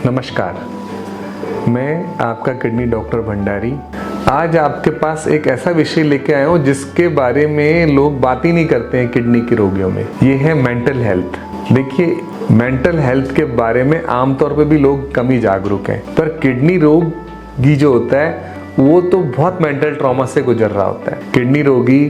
नमस्कार, मैं आपका किडनी डॉक्टर भंडारी आज आपके पास एक ऐसा विषय लेके आया हूँ जिसके बारे में लोग बात ही नहीं करते हैं किडनी के रोगियों में। ये है मेंटल हेल्थ। देखिए, मेंटल हेल्थ के बारे में आमतौर पे भी लोग कम ही जागरूक हैं, पर किडनी रोगी जो होता है वो तो बहुत मेंटल ट्रॉमा से गुजर रहा होता है। किडनी रोगी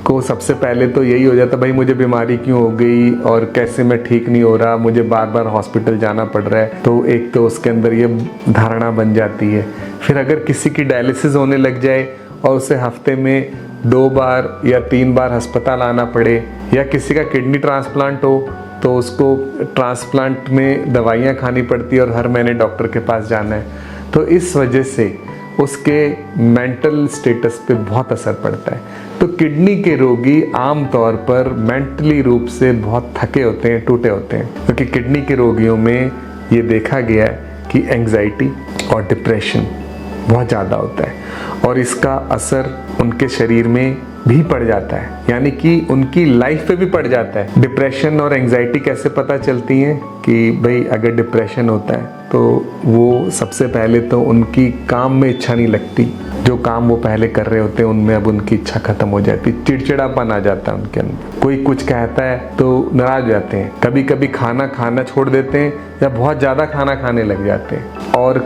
को सबसे पहले तो यही हो जाता है, भाई मुझे बीमारी क्यों हो गई और कैसे मैं ठीक नहीं हो रहा, मुझे बार बार हॉस्पिटल जाना पड़ रहा है। तो एक तो उसके अंदर ये धारणा बन जाती है। फिर अगर किसी की डायलिसिस होने लग जाए और उसे हफ्ते में 2 बार या 3 बार अस्पताल आना पड़े, या किसी का किडनी ट्रांसप्लांट हो तो उसको ट्रांसप्लांट में दवाइयाँ खानी पड़ती है और हर महीने डॉक्टर के पास जाना है, तो इस वजह से उसके मेंटल स्टेटस पे बहुत असर पड़ता है। तो किडनी के रोगी आमतौर पर मेंटली रूप से बहुत थके होते हैं, टूटे होते हैं, क्योंकि किडनी के रोगियों में ये देखा गया है कि एंग्जाइटी और डिप्रेशन बहुत ज़्यादा होता है और इसका असर उनके शरीर में भी पड़ जाता है, यानी कि उनकी लाइफ पे भी पड़ जाता है। डिप्रेशन और एंग्जाइटी कैसे पता चलती हैं कि भाई अगर डिप्रेशन होता है तो वो सबसे पहले तो उनकी काम में इच्छा नहीं लगती, जो काम वो पहले कर रहे होते हैं उनमें अब उनकी इच्छा खत्म हो जाती, चिड़चिड़ापन आ जाता है उनके अंदर। कोई कुछ कहता है तो नाराज हो जाते हैं, कभी कभी खाना खाना छोड़ देते हैं या बहुत ज़्यादा खाना खाने लग जाते हैं, और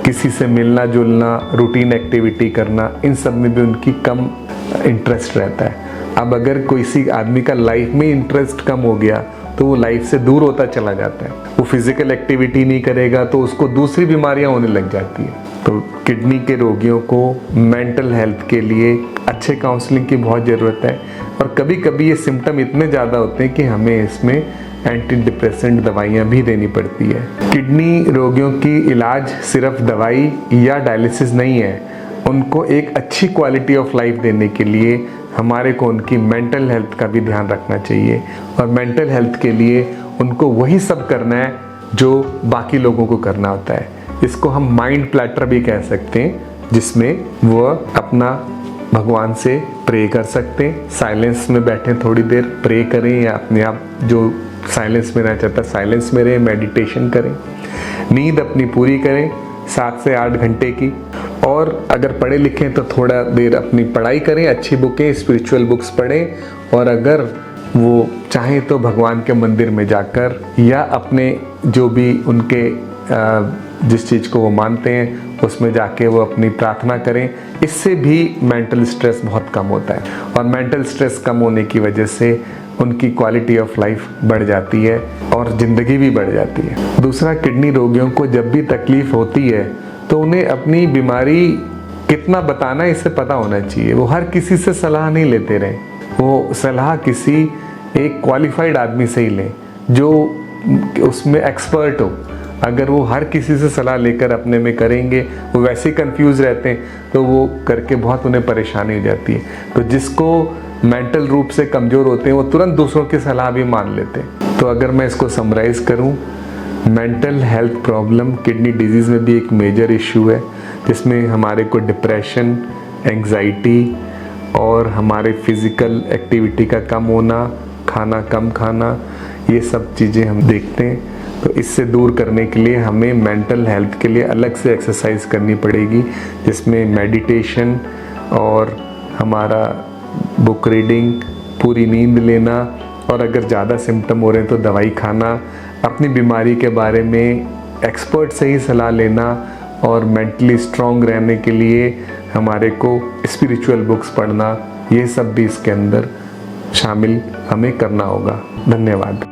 किसी से मिलना जुलना, रूटीन एक्टिविटी करना, इन सब में भी उनकी कम इंटरेस्ट रहता है। अब अगर किसी आदमी का लाइफ में इंटरेस्ट कम हो गया तो वो लाइफ से दूर होता चला जाता है। वो फिजिकल एक्टिविटी नहीं करेगा तो उसको दूसरी बीमारियां होने लग जाती है। तो किडनी के रोगियों को मेंटल हेल्थ के लिए अच्छे काउंसलिंग की बहुत ज़रूरत है, और कभी कभी ये सिम्टम इतने ज़्यादा होते हैं कि हमें इसमें एंटी डिप्रेसेंट दवाइयाँ भी देनी पड़ती है। किडनी रोगियों की इलाज सिर्फ दवाई या डायलिसिस नहीं है, उनको एक अच्छी क्वालिटी ऑफ लाइफ देने के लिए हमारे को उनकी मेंटल हेल्थ का भी ध्यान रखना चाहिए, और मेंटल हेल्थ के लिए उनको वही सब करना है जो बाकी लोगों को करना होता है। इसको हम माइंड प्लैटर भी कह सकते हैं, जिसमें वो अपना भगवान से प्रे कर सकते हैं, साइलेंस में बैठे थोड़ी देर प्रे करें, या अपने आप जो साइलेंस में रहना चाहता है साइलेंस में रहें, मेडिटेशन करें, नींद अपनी पूरी करें 7 से 8 घंटे की, और अगर पढ़े लिखें तो थोड़ा देर अपनी पढ़ाई करें, अच्छी बुकें, स्पिरिचुअल बुक्स पढ़ें, और अगर वो चाहें तो भगवान के मंदिर में जाकर या अपने जो भी उनके जिस चीज़ को वो मानते हैं उसमें जाके वो अपनी प्रार्थना करें। इससे भी मेंटल स्ट्रेस बहुत कम होता है, और मेंटल स्ट्रेस कम होने की वजह से उनकी क्वालिटी ऑफ लाइफ बढ़ जाती है और ज़िंदगी भी बढ़ जाती है। दूसरा, किडनी रोगियों को जब भी तकलीफ़ होती है तो उन्हें अपनी बीमारी कितना बताना है इससे पता होना चाहिए। वो हर किसी से सलाह नहीं लेते रहें, वो सलाह किसी एक क्वालिफाइड आदमी से ही लें जो उसमें एक्सपर्ट हो। अगर वो हर किसी से सलाह लेकर अपने में करेंगे, वो वैसे ही कंफ्यूज रहते हैं, तो वो करके बहुत उन्हें परेशानी हो जाती है। तो जिसको मेंटल रूप से कमज़ोर होते हैं वो तुरंत दूसरों की सलाह भी मान लेते हैं। तो अगर मैं इसको समराइज़ करूं, mental health problem kidney disease में भी एक मेजर इशू है, जिसमें हमारे को डिप्रेशन, एंग्जाइटी और हमारे फिज़िकल एक्टिविटी का कम होना, खाना कम खाना, ये सब चीज़ें हम देखते हैं। तो इससे दूर करने के लिए हमें मेंटल हेल्थ के लिए अलग से एक्सरसाइज करनी पड़ेगी, जिसमें मेडिटेशन और हमारा बुक रीडिंग, पूरी नींद लेना, और अगर ज़्यादा सिम्टम हो रहे हैं तो दवाई खाना, अपनी बीमारी के बारे में एक्सपर्ट से ही सलाह लेना, और मेंटली स्ट्रॉन्ग रहने के लिए हमारे को स्पिरिचुअल बुक्स पढ़ना, ये सब भी इसके अंदर शामिल हमें करना होगा। धन्यवाद।